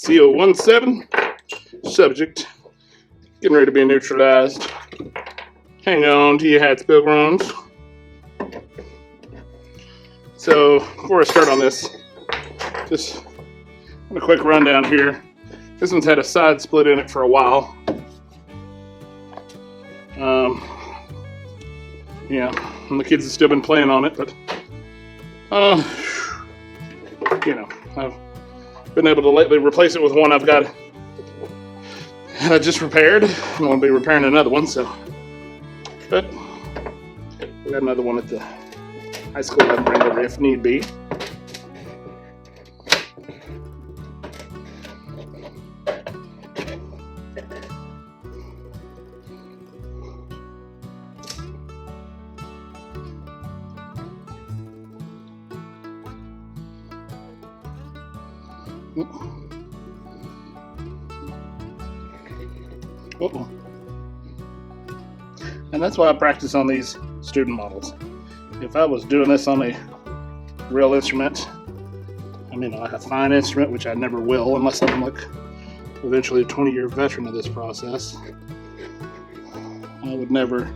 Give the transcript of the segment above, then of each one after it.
CO17. Subject getting ready to be neutralized. Hang on to your hats, pilgrims. So before I start on this, just a quick rundown here. This one's had a side split in it for a while. Yeah, and the kids have still been playing on it, but you know, I've been able to lately replace it with one I've got and I just repaired. I'm going to be repairing another one, so. But we got another one at the high school I can bring over if need be. Uh-oh. And that's why I practice on these student models. If I was doing this on a real instrument, I mean like a fine instrument, which I never will unless I'm like eventually a 20-year veteran of this process, I would never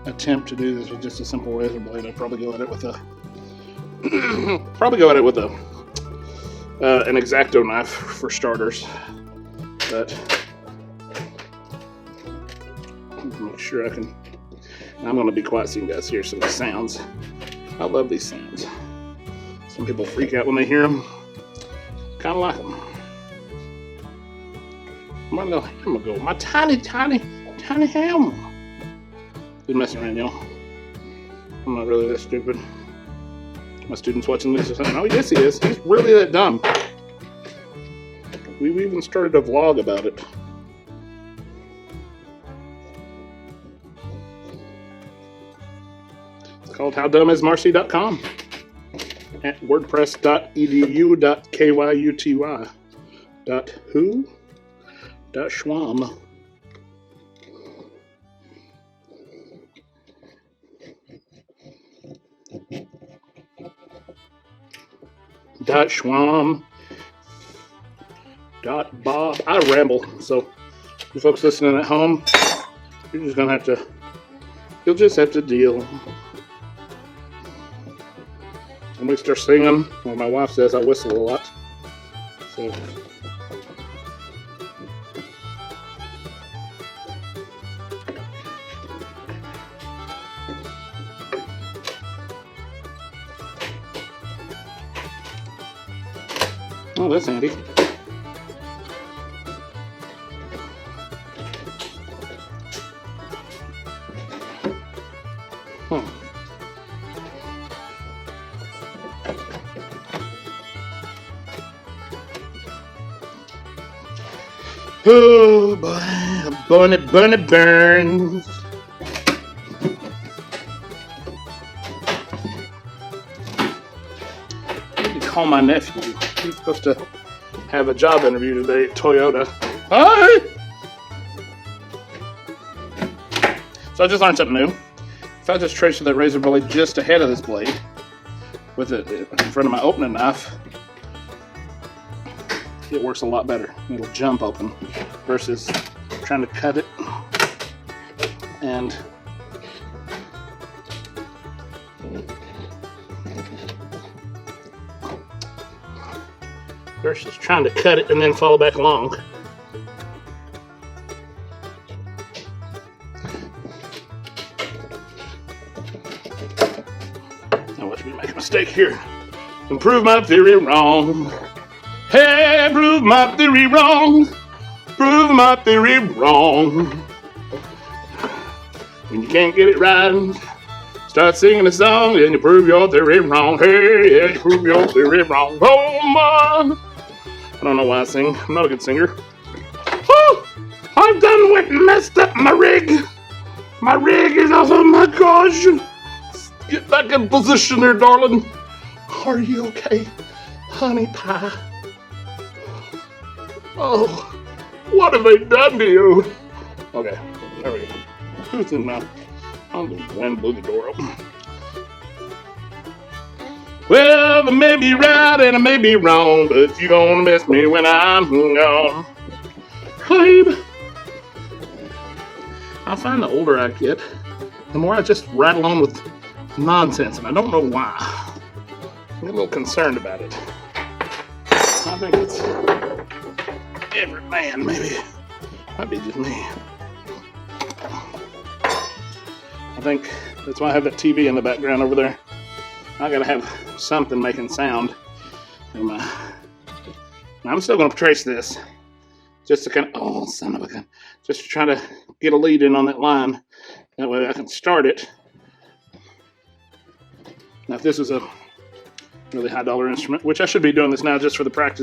attempt to do this with just a simple razor blade. I'd probably go at it with a an X-Acto knife for starters. But make sure I can. I'm going to be quiet so you guys hear some of the sounds. I love these sounds. Some people freak out when they hear them. Kind of like them. My little hammer go. My tiny hammer. Just messing around, y'all. I'm not really that stupid. My students watching this are saying, "Oh yes, he is. He's really that dumb." We've even started a vlog about it. Called howdumbismarcy.com at wordpress.edu.kyuty.who.schwam. .schwam. .bob. I ramble, so you folks listening at home, you're just gonna have to. You'll just have to deal. When we start singing, well, my wife says I whistle a lot. So. Oh, that's handy. Huh. Oh boy, burn it burns. I need to call my nephew. He's supposed to have a job interview today at Toyota. Hi! So I just learned something new. If I just trace with that razor blade just ahead of this blade, with it in front of my opening knife, it works a lot better. It'll jump open versus trying to cut it and versus trying to cut it and then follow back along. Now watch me make a mistake here and prove my theory wrong. Hey, prove my theory wrong. Prove my theory wrong. When you can't get it right, start singing a song and you prove your theory wrong. Hey, yeah, you prove your theory wrong. Oh, my. I don't know why I sing. I'm not a good singer. Oh, I've done with messed up my rig. My rig is off. Oh, my gosh. Get back in position there, darling. Are you okay, honey pie? Oh, what have they done to you? Okay, there we go. Who's in now? Oh, the wind blew the door open. Well, I may be right and I may be wrong, but you gonna miss me when I'm gone. Babe. I find the older I get, the more I just rattle on with nonsense, and I don't know why. I'm a little concerned about it. I think it's every man, maybe. Might be just me. I think that's why I have that TV in the background over there. I gotta have something making sound. I'm still gonna trace this, just to kind of, oh, son of a gun, just to try to get a lead in on that line. That way I can start it. Now, if this was a really high dollar instrument, which I should be doing this now just for the practice